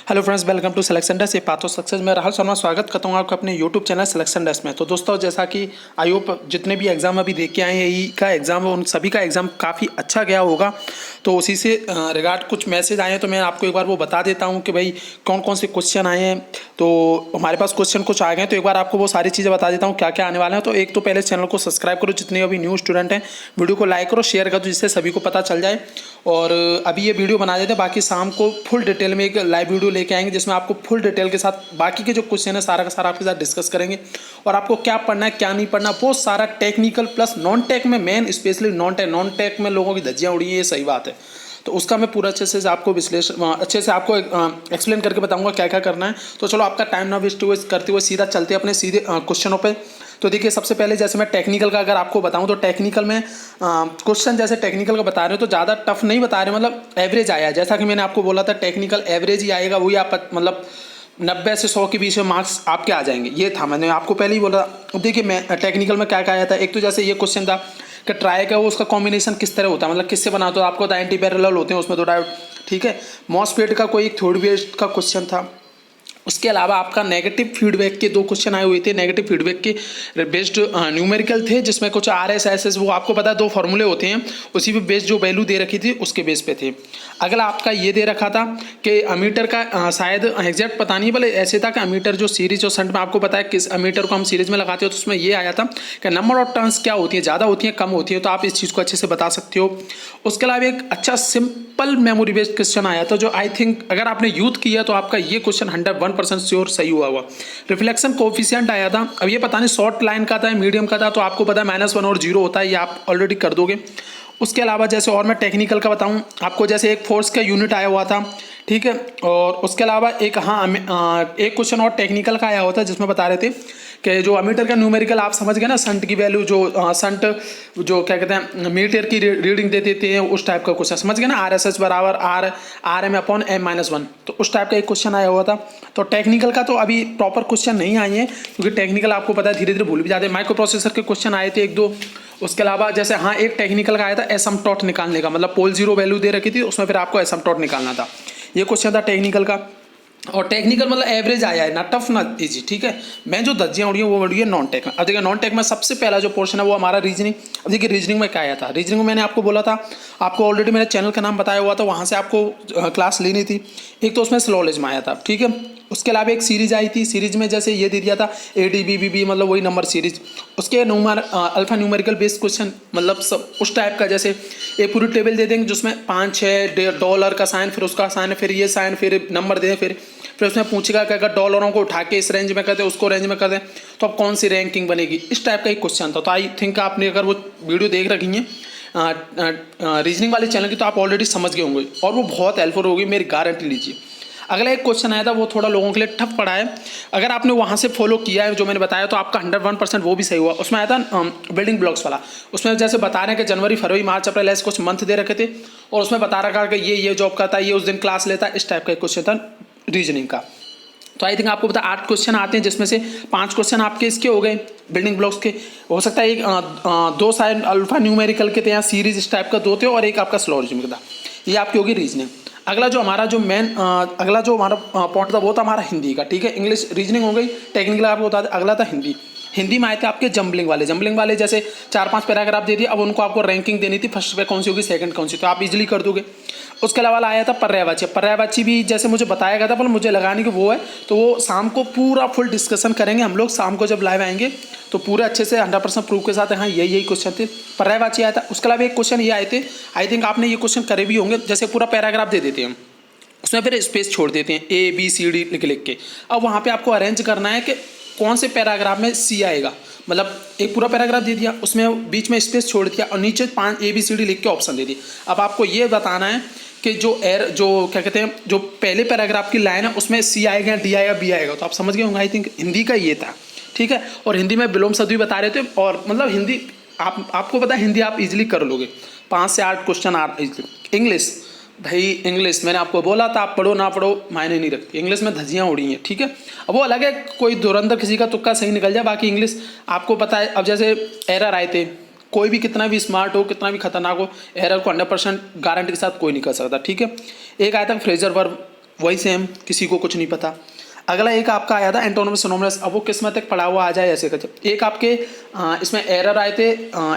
Hello friends, welcome to selection desk. ये path of success में राहुल शर्मा स्वागत करता हूँ आपका अपने यूट्यूब चैनल सिलेक्शन डेस्क में। तो दोस्तों, जैसा कि आई होप जितने भी एग्जाम अभी देख के आए हैं, ई का एग्जाम, उन सभी का एग्जाम काफ़ी अच्छा गया होगा। तो उसी से रिगार्ड कुछ मैसेज आए हैं, तो मैं आपको एक बार वो बता देता हूँ कि भाई कौन कौन से क्वेश्चन आए हैं। तो हमारे पास क्वेश्चन कुछ आ गए हैं, तो एक बार आपको वो सारी चीज़ें बता देता हूँ क्या क्या आने वाले हैं। तो एक तो पहले चैनल को सब्सक्राइब करो, जितने अभी न्यू स्टूडेंट हैं, वीडियो को लाइक करो, शेयर कर दो, जिससे सभी को पता चल जाए। और अभी ये वीडियो बना देते हैं, बाकी शाम को फुल डिटेल में एक लाइव वीडियो लेके आएंगे, जिसमें आपको फुल डिटेल के साथ बाकी के जो क्वेश्चन है सारा का सारा आपके साथ डिस्कस करेंगे। और आपको क्या पढ़ना है क्या नहीं पढ़ना, वो सारा टेक्निकल प्लस नॉन टेक में, मेन स्पेशली नॉन टेक में लोगों की धज्जियाँ उड़ी हैं, ये सही बात है। तो उसका मैं पूरा अच्छे से आपको विश्लेषण अच्छे से आपको एक्सप्लेन करके बताऊंगा क्या क्या करना है। तो चलो, आपका टाइम ना वेस्ट करते हुए सीधा चलते हैं अपने सीधे क्वेश्चनों पे। तो देखिए, सबसे पहले जैसे मैं टेक्निकल का अगर आपको बताऊं, तो टेक्निकल में क्वेश्चन जैसे टेक्निकल का बता रहे हो तो ज़्यादा टफ नहीं बता रहे, मतलब एवरेज आया। जैसा कि मैंने आपको बोला था, टेक्निकल एवरेज ही आएगा, वही आप मतलब 90 से 100 के बीच में मार्क्स आपके आ जाएंगे। ये था, मैंने आपको पहले ही बोला। अब देखिए, मैं टेक्निकल में क्या क्या आया था। एक तो जैसे ये क्वेश्चन था कि ट्राई का वो उसका कॉम्बिनेशन किस तरह होता है, मतलब किससे बना, तो आपको पता है एंटी पैरेलल होते हैं उसमें, तो डायोड, ठीक है। मॉसफेट का कोई एक थ्योरी बेस्ड का क्वेश्चन था। उसके अलावा आपका नेगेटिव फीडबैक के 2 क्वेश्चन आए हुए थे। नेगेटिव फीडबैक के बेस्ड न्यूमेरिकल थे, जिसमें कुछ RSS वो आपको पता है 2 फॉर्मूले होते हैं, उसी पे बेस्ड जो वैल्यू दे रखी थी उसके बेस पे थे। अगला आपका ये दे रखा था कि अमीटर का शायद एग्जैक्ट पता नहीं, भले ऐसे था कि अमीटर जो सीरीज और शंट में आपको पता है किस अमीटर को हम सीरीज में लगाते हो, तो उसमें ये आया था कि नंबर ऑफ टर्न्स क्या होती है, ज़्यादा होती है कम होती है, तो आप इस चीज़ को अच्छे से बता सकते हो। उसके अलावा एक अच्छा सिंपल मेमोरी बेस्ड क्वेश्चन आया था, जो आई थिंक अगर आपने यूथ किया तो आपका ये क्वेश्चन 101% श्योर सही हुआ। रिफ्लेक्शन कोफिशिएंट आया था। अब ये पता नहीं शॉर्ट लाइन का था, मीडियम का था, तो आपको पता है -1 और 0 होता है, ये आप ऑलरेडी कर दोगे। उसके अलावा जैसे और मैं टेक्निकल का बताऊं आपको, जैसे एक फोर्स का यूनिट आया हुआ था, ठीक है। और उसके अलावा एक एक क्वेश्चन और टेक्निकल का आया हुआ था, जिसमें बता रहे थे कि जो अमीटर का न्यूमेरिकल आप समझ गए ना, संट की वैल्यू जो संट जो क्या कहते हैं मीटर की रीडिंग दे देते हैं, उस टाइप का क्वेश्चन समझ गए ना, RSS बराबर RM/M-1। तो उस टाइप का एक क्वेश्चन आया हुआ था। तो टेक्निकल का तो अभी प्रॉपर क्वेश्चन नहीं आए हैं, क्योंकि टेक्निकल आपको पता है धीरे धीरे भूल भी जाते हैं। माइक्रो प्रोसेसर के क्वेश्चन आए थे 1-2। उसके अलावा जैसे एक टेक्निकल का आया था एसिम्पटोट निकालने का, मतलब पोल 0 वैल्यू दे रखी थी, उसमें फिर आपको एसिम्पटोट निकालना था। ये क्वेश्चन था टेक्निकल का। और टेक्निकल मतलब एवरेज आया है, ना टफ ना इजी, ठीक है। मैं जो धज्जियाँ उड़ी हैं वो उड़ी है नॉन टेक में। अब देखिए, नॉन टेक में सबसे पहला जो पोर्शन है वो हमारा रीजनिंग। अब देखिए, रीजनिंग में क्या आया था। रीजनिंग में मैंने आपको बोला था, आपको ऑलरेडी मेरे चैनल का नाम बताया हुआ था, वहाँ से आपको क्लास लेनी थी। एक तो उसमें स्लोलिज्म आया था, ठीक है। उसके अलावा एक सीरीज आई थी, सीरीज में जैसे ये दे दिया था ADBBB, मतलब वही नंबर सीरीज। उसके अल्फा न्यूमेरिकल बेस्ड क्वेश्चन, मतलब सब उस टाइप का, जैसे एक पूरी टेबल दे देंगे जिसमें 5-6 डॉलर का साइन, फिर उसका साइन, फिर ये साइन, फिर नंबर दे, फिर उसमें पूछेगा कि अगर डॉलरों को उठा के इस रेंज में कर दे, उसको रेंज में कर दें, तो अब कौन सी रैंकिंग बनेगी। इस टाइप का एक क्वेश्चन था। तो आई थिंक आपने अगर वो वीडियो देख रखी है रीजनिंग वाले चैनल की, तो आप ऑलरेडी समझ गए होंगे, और वो बहुत हेल्पफुल होगी, मेरी गारंटी लीजिए। अगला एक क्वेश्चन आया था, वो थोड़ा लोगों के लिए टफ पड़ा है। अगर आपने वहाँ से फॉलो किया है जो मैंने बताया, तो आपका 101% वो भी सही हुआ। उसमें आया था बिल्डिंग ब्लॉक्स वाला। उसमें जैसे बता रहे हैं कि जनवरी, फरवरी, मार्च, अप्रैल ऐसे कुछ मंथ दे रखे थे, और उसमें बता रखा कि ये जॉब करता है, ये उस दिन क्लास लेता है। इस टाइप का एक क्वेश्चन था रीजनिंग का। तो आई थिंक आपको पता 8 क्वेश्चन आते हैं, जिसमें से 5 क्वेश्चन आपके इसके हो गए बिल्डिंग ब्लॉक्स के। हो सकता है एक 2 शायद अल्फा न्यूमेरिकल के थे, या सीरीज इस टाइप का 2 थे, और एक आपका स्लोलिज्म का था। ये आपकी होगी रीजनिंग। अगला जो हमारा जो अगला जो हमारा पॉइंट था वो था हमारा हिंदी का, ठीक है। इंग्लिश रीजनिंग हो गई, टेक्निकल आपको बता दें। अगला था हिंदी। हिंदी में आए थे आपके जंबलिंग वाले जैसे 4-5 पैराग्राफ दे दिए। अब उनको आपको रैंकिंग देनी थी, फर्स्ट पे कौन सी होगी, सेकंड कौन सी, तो आप इजीली कर दोगे। उसके अलावा आया था पर्यायवाची भी जैसे मुझे बताया गया था, पर मुझे लगा नहीं कि वो है, तो वो शाम को पूरा फुल डिस्कशन करेंगे हम लोग। शाम को जब लाइव आएंगे तो पूरे अच्छे से 100% प्रूफ के साथ, हाँ यही क्वेश्चन थे, पर्यायवाची आया था। उसके अलावा एक क्वेश्चन ये आए थे, आई थिंक आपने ये क्वेश्चन करे भी होंगे, जैसे पूरा पैराग्राफ दे देते हैं, उसमें फिर स्पेस छोड़ देते हैं ABCD लिख के। अब वहाँ पे आपको अरेंज करना है कि कौन से पैराग्राफ में C आएगा। मतलब एक पूरा पैराग्राफ दे दिया, उसमें बीच में स्पेस छोड़ दिया, और नीचे 5 ABCD लिख के ऑप्शन दे दिए। अब आपको ये बताना है कि जो क्या कहते हैं, जो पहले पैराग्राफ की लाइन है उसमें C आएगा, D आएगा, B आएगा। तो आप समझ गए होंगे, आई थिंक हिंदी का ये था, ठीक है। और हिंदी में विलोम सदी बता रहे थे, और मतलब हिंदी आपको पता है, हिंदी आप इजीली कर लोगे, 5 से 8 क्वेश्चन आप इजीली। इंग्लिश भाई, इंग्लिश मैंने आपको बोला था, आप पढ़ो ना पढ़ो मायने नहीं रखती, इंग्लिश में धज्जियाँ उड़ी हैं, ठीक है। अब वो अलग है, कोई धुरंधर किसी का तुक्का सही निकल जाए, बाकी इंग्लिश आपको पता है। अब जैसे एरर आए थे, कोई भी कितना भी स्मार्ट हो, कितना भी खतरनाक हो, एरर को 100% गारंटी के साथ कोई नहीं कर सकता, ठीक है। एक आया था फ्रेजर वर्ब, वही सेम, किसी को कुछ नहीं पता। अगला एक आपका आया था एंटोनिमस सिनोनिमस, अब वो किस्मत तक पढ़ा हुआ आ जाए ऐसे करके। एक आपके इसमें एरर आए थे,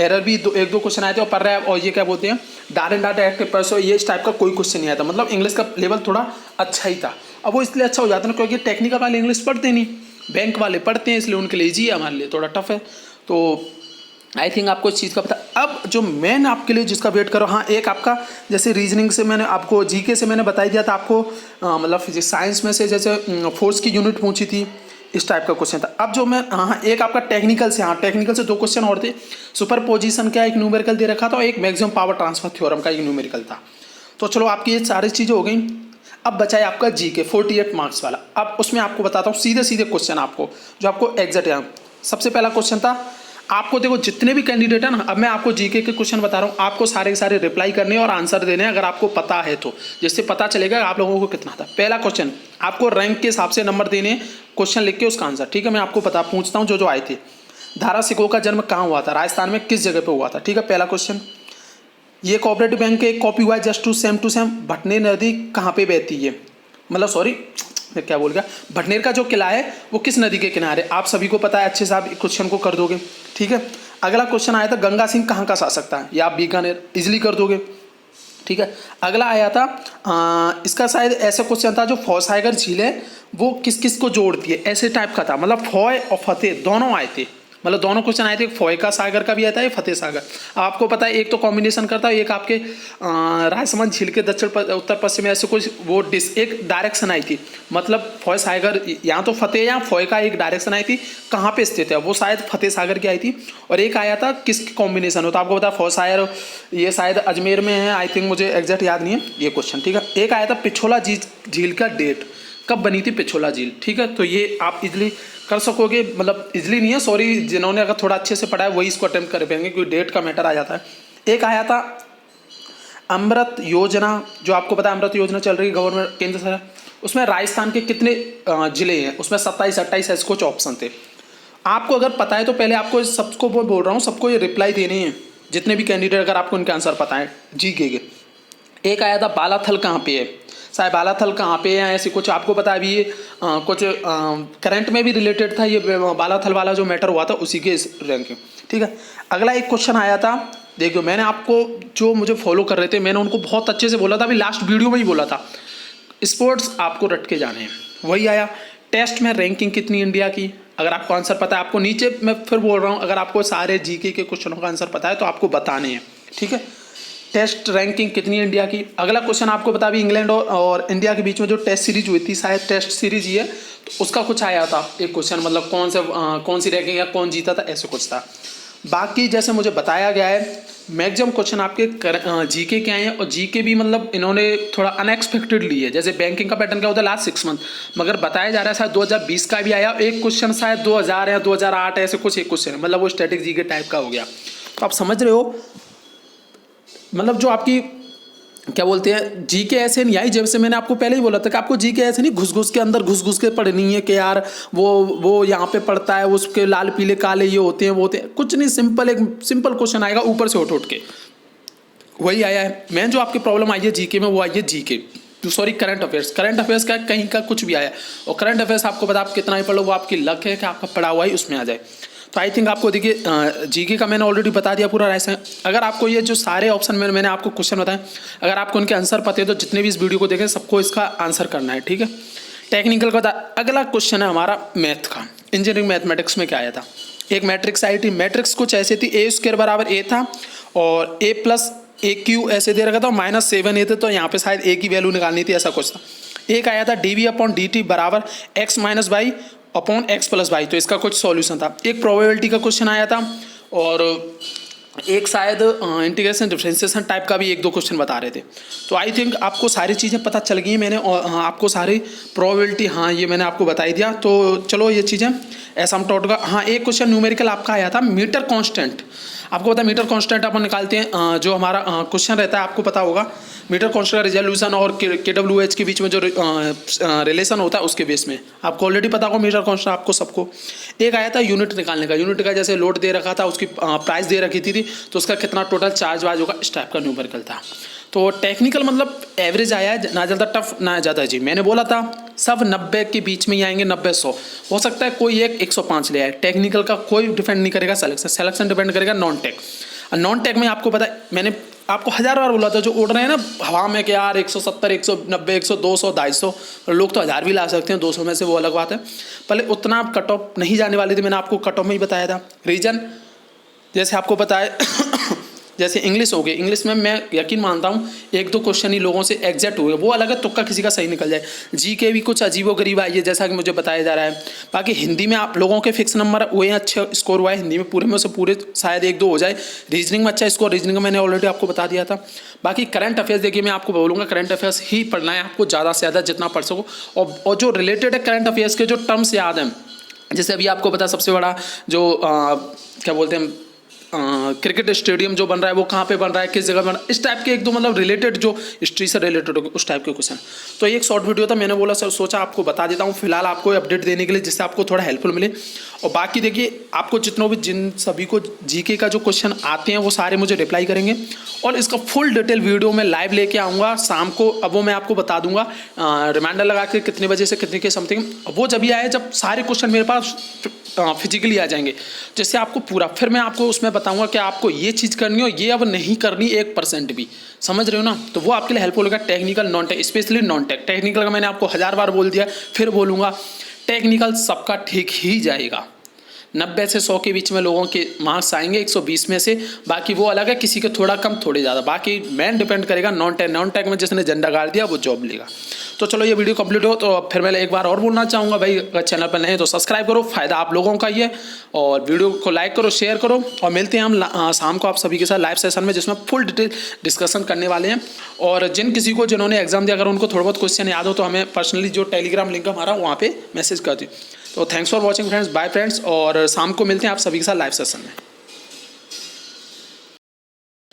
एरर भी एक दो क्वेश्चन आए थे और पढ़ रहे हैं, और ये क्या बोलते हैं डाट एंड डाटा एक्टिव परसो, ये इस टाइप का कोई क्वेश्चन नहीं आया था। मतलब इंग्लिश का लेवल थोड़ा अच्छा ही था। अब वो इसलिए अच्छा हो जाता है क्योंकि टेक्निकल वाले इंग्लिश पढ़ते नहीं, बैंक वाले पढ़ते हैं, इसलिए उनके लिए ईजी है, हमारे लिए थोड़ा टफ है। तो आई थिंक आपको इस चीज़ का पता। अब जो मैं आपके लिए जिसका वेट करो, हाँ एक आपका जैसे रीजनिंग से मैंने आपको जीके से मैंने बता दिया था आपको, मतलब फिजिक्स साइंस में से जैसे फोर्स की यूनिट पूछी थी, इस टाइप का क्वेश्चन था। अब जो मैं हाँ एक आपका टेक्निकल से, हाँ टेक्निकल से दो क्वेश्चन और थे। सुपर पोजिशन का एक न्यूमेरिकल दे रखा था और एक मैक्सिमम पावर ट्रांसफर थ्योरम का एक न्यूमेरिकल था। तो चलो आपकी ये सारी चीज़ें हो गई। अब बचा है आपका जीके 48 मार्क्स वाला। अब उसमें आपको बताता हूँ सीधे सीधे क्वेश्चन आपको, जो आपको एग्जैक्ट यहाँ। सबसे पहला क्वेश्चन था आपको, देखो जितने भी कैंडिडेट है ना, अब मैं आपको जीके के क्वेश्चन बता रहा हूँ, आपको सारे के सारे रिप्लाई करने और आंसर देने हैं अगर आपको पता है तो, जिससे पता चलेगा आप लोगों को कितना था। पहला क्वेश्चन आपको रैंक के हिसाब से नंबर देने, क्वेश्चन लिख के उसका आंसर, ठीक है। मैं आपको पूछता हूँ जो आए थे। धारा सिकों का जन्म कहाँ हुआ था, राजस्थान में किस जगह पर हुआ था, ठीक है पहला क्वेश्चन। ये कोऑपरेटिव बैंक के एक कॉपी हुआ है जस्ट टू सेम भटनेर नदी कहाँ पे बहती है, मतलब सॉरी मैं क्या बोल गया, भटनेर का जो किला है वो किस नदी के किनारे, आप सभी को पता है, अच्छे से आप क्वेश्चन को कर दोगे, ठीक है। अगला क्वेश्चन आया था गंगा सिंह कहाँ का शासक था, या आप बीकानेर, इजिली कर दोगे, ठीक है। अगला आया था इसका शायद ऐसा क्वेश्चन था जो फॉयसागर झील है वो किस किस को जोड़ती है, ऐसे टाइप का था। मतलब फॉय और फतेह दोनों आए थे, मतलब दोनों क्वेश्चन आए थे, फॉय का सागर का भी आता है, फतेह सागर। आपको पता है एक तो कॉम्बिनेशन करता है, एक आपके राजसमंद झील के दक्षिण उत्तर पश्चिम में ऐसे कुछ वो एक डायरेक्शन आई थी, मतलब फॉय सागर यहाँ तो फतेह या फॉय का एक डायरेक्शन आई थी, कहाँ पे स्थित है वो शायद फतेह सागर की आई थी। और एक आया था किस कॉम्बिनेशन होता है, आपको पता है फॉय सागर ये शायद अजमेर में है, आई थिंक, मुझे एग्जैक्ट याद नहीं है ये क्वेश्चन, ठीक है। एक आया था पिछोला झील का डेट कब बनी थी पिछोला झील, ठीक है। तो ये आप इजली कर सकोगे, मतलब इजली नहीं है, सॉरी, जिन्होंने अगर थोड़ा अच्छे से पढ़ा है वही इसको अटेम्प्ट कर पाएंगे क्योंकि डेट का मैटर आ जाता है। एक आया था अमृत योजना, जो आपको पता है अमृत योजना चल रही है गवर्नमेंट केंद्र सरकार, उसमें राजस्थान के कितने जिले हैं, उसमें 27-28 ऐसे कुछ ऑप्शन थे। आपको अगर पता है तो पहले आपको सबको बोल रहा हूँ, सबको ये रिप्लाई देने हैं जितने भी कैंडिडेट, अगर आपको इनके आंसर पता है जीके के। एक आया था बालाथल कहाँ पे है, शायद बालाथल कहाँ पे है ऐसे कुछ, आपको पता है अभी ये कुछ करंट में भी रिलेटेड था, ये बालाथल वाला जो मैटर हुआ था उसी के रैंकिंग, ठीक है। अगला एक क्वेश्चन आया था, देखो मैंने आपको जो मुझे फॉलो कर रहे थे मैंने उनको बहुत अच्छे से बोला था, अभी लास्ट वीडियो में ही बोला था, स्पोर्ट्स आपको रट के जाने हैं, वही आया। टेस्ट में रैंकिंग कितनी इंडिया की, अगर आपको आंसर पता है, आपको नीचे मैं फिर बोल रहा हूँ, अगर आपको सारे जीके के क्वेश्चनों का आंसर पता है तो आपको बताने हैं, ठीक है। टेस्ट रैंकिंग कितनी इंडिया की। अगला क्वेश्चन आपको बता भी इंग्लैंड और इंडिया के बीच में जो टेस्ट सीरीज हुई थी, शायद टेस्ट सीरीज ही है, तो उसका कुछ आया था एक क्वेश्चन, मतलब कौन सी रैंकिंग या कौन जीता था, ऐसे कुछ था। बाकी जैसे मुझे बताया गया है मैक्सिमम क्वेश्चन आपके जीके के आए हैं, और जीके भी मतलब इन्होंने थोड़ा अनएक्सपेक्टेड ली है, जैसे बैंकिंग का पैटर्न क्या होता है लास्ट 6 मंथ, मगर बताया जा रहा है शायद 2020 का भी आया, एक क्वेश्चन शायद 2000 या 2008 ऐसे कुछ एक क्वेश्चन है, मतलब वो स्टैटिक जीके टाइप का हो गया। तो आप समझ रहे हो, मतलब जो आपकी क्या बोलते हैं जीके ऐसे नहीं आई, जैसे मैंने आपको पहले ही बोला था कि आपको जीके ऐसे नहीं घुस के अंदर घुस के पढ़नी है कि यार वो यहाँ पे पढ़ता है, उसके लाल पीले काले ये होते हैं वो होते हैं, कुछ नहीं, सिंपल एक सिंपल क्वेश्चन आएगा ऊपर से उठ के, वही आया है। मेन जो आपकी प्रॉब्लम आई है जीके में वो आई है जीके, सॉरी करंट अफेयर्स का कहीं का कुछ भी आया, और करंट अफेयर्स आपको पता आप कितना ही पढ़ो वो आपकी लक है कि आपका पढ़ा हुआ ही उसमें आ जाए। तो आई थिंक आपको देखिए जीके का मैंने ऑलरेडी बता दिया पूरा राइस है। अगर आपको ये जो सारे ऑप्शन में मैंने आपको क्वेश्चन बताए, अगर आपको उनके आंसर पते हैं तो जितने भी इस वीडियो को देखें सबको इसका आंसर करना है, ठीक है। टेक्निकल का अगला क्वेश्चन है हमारा मैथ का, इंजीनियरिंग मैथमेटिक्स में क्या आया था, एक मैट्रिक्स आई थी, मैट्रिक्स कुछ ऐसे थी, A² बराबर A था और A + AQ ऐसे दे रखा था, -7A थे, तो यहाँ पे शायद A की वैल्यू निकालनी थी, ऐसा कुछ था। एक आया था dV/dt बराबर x - y upon x + y, तो इसका कुछ सॉल्यूशन था। एक प्रोबेबिलिटी का क्वेश्चन आया था, और एक शायद इंटीग्रेशन डिफरेंशिएशन टाइप का भी 1-2 क्वेश्चन बता रहे थे। तो आई थिंक आपको सारी चीज़ें पता चल गई मैंने, और आपको सारी प्रोबेबिलिटी हाँ ये मैंने आपको बता ही दिया। तो चलो ये चीज़ें ऐसा हम टॉट का, हाँ एक क्वेश्चन न्यूमेरिकल आपका आया था मीटर कांस्टेंट, आपको पता है मीटर कांस्टेंट अपन निकालते हैं, जो हमारा क्वेश्चन रहता है आपको पता होगा, मीटर कांस्टेंट का रिजोल्यूशन और KWH के बीच में जो रिलेशन होता है उसके बेस में आपको ऑलरेडी पता होगा मीटर कांस्टेंट आपको सबको। एक आया था यूनिट निकालने का, यूनिट का जैसे लोड दे रखा था, उसकी प्राइस दे रखी थी तो उसका कितना टोटल चार्ज वार्ज होगा, इस टाइप का न्यूमेरिकल था। तो टेक्निकल मतलब एवरेज आया है, ना ज़्यादा टफ ना ज़्यादा जी। मैंने बोला था सब 90 के बीच में ही आएंगे, 90-100 हो सकता है कोई एक 105 ले आए। टेक्निकल का कोई डिपेंड नहीं करेगा, सिलेक्शन डिपेंड करेगा नॉन टेक। और नॉन टेक में आपको पता है मैंने आपको 1000 बार बोला था, जो उड़ रहे हैं ना हवा में कि यार 170 190 100 200 250, लोग तो 1000 भी ला सकते हैं, 200 में से वो अलग बात है। पहले उतना आप कट ऑफ नहीं जाने वाली थी, मैंने आपको कट ऑफ में ही बताया था। रीजन जैसे आपको पता है जैसे इंग्लिश हो गई, इंग्लिश में मैं यकीन मानता हूँ 1-2 क्वेश्चन ही लोगों से एग्जैक्ट हुए, वो अलग है, तुक्का किसी का सही निकल जाए। जी के भी कुछ अजीबोगरीब आई है जैसा कि मुझे बताया जा रहा है। बाकी हिंदी में आप लोगों के फिक्स नंबर हुए हैं, अच्छे स्कोर हुआ है हिंदी में, पूरे में से पूरे शायद 1-2 हो जाए। रीजनिंग में अच्छा स्कोर, रीजनिंग में मैंने ऑलरेडी आपको बता दिया था। बाकी करंट अफेयर्स देखिए, मैं आपको बोलूँगा करंट अफेयर्स ही पढ़ना है आपको, ज़्यादा से ज़्यादा जितना पढ़ सको। और जो रिलेटेड है करंट अफेयर्स के जो टर्म्स याद हैं, जैसे अभी आपको पता सबसे बड़ा जो क्या बोलते हैं क्रिकेट स्टेडियम जो बन रहा है वो कहाँ पे बन रहा है, किस जगह बन रहा है, इस टाइप के 1-2 मतलब रिलेटेड जो हिस्ट्री से रिलेटेड हो उस टाइप के क्वेश्चन। तो ये एक शॉर्ट वीडियो था, मैंने बोला सर सोचा आपको बता देता हूँ फिलहाल आपको अपडेट देने के लिए, जिससे आपको थोड़ा हेल्पफुल मिले। और बाकी देखिए आपको जितनों भी जिन सभी को जीके का जो क्वेश्चन आते हैं वो सारे मुझे रिप्लाई करेंगे, और इसका फुल डिटेल वीडियो मैं लाइव लेके आऊँगा शाम को। अब वो मैं आपको बता दूंगा रिमाइंडर लगा के कितने बजे से कितने के समथिंग, वो जब भी आए जब सारे क्वेश्चन मेरे पास फिजिकली आ जाएंगे, जिससे आपको पूरा फिर मैं आपको उसमें बताऊंगा कि आपको ये चीज़ करनी हो, ये अब नहीं करनी 1% भी, समझ रहे हो ना। तो वो आपके लिए हेल्पफुल होगा। Technical non tech, specially non tech. Technical का मैंने आपको 1000 बार बोल दिया, फिर बोलूँगा टेक्निकल सबका ठीक ही जाएगा। 90 से 100 के बीच में लोगों के मार्क्स आएंगे, 120 में से, बाकी वो अलग है, किसी के थोड़ा कम थोड़े ज़्यादा, बाकी मेन डिपेंड करेगा नॉन टेक में जिसने झंडा गाड़ दिया वो जॉब लेगा। तो चलो ये वीडियो कंप्लीट हो, तो फिर मैं एक बार और बोलना चाहूँगा भाई, अगर चैनल पर नए तो सब्सक्राइब करो, फ़ायदा आप लोगों का ही है, और वीडियो को लाइक करो, शेयर करो, और मिलते हैं हम शाम को आप सभी के साथ लाइव सेशन में, जिसमें फुल डिटेल डिस्कशन करने वाले हैं। और जिन्होंने एग्जाम दिया, अगर उनको थोड़ा बहुत क्वेश्चन याद हो तो हमें पर्सनली जो टेलीग्राम लिंक हमारा वहाँ पे मैसेज कर दी। तो thanks for watching friends, bye friends, और शाम को मिलते हैं आप सभी के साथ लाइव सेशन में।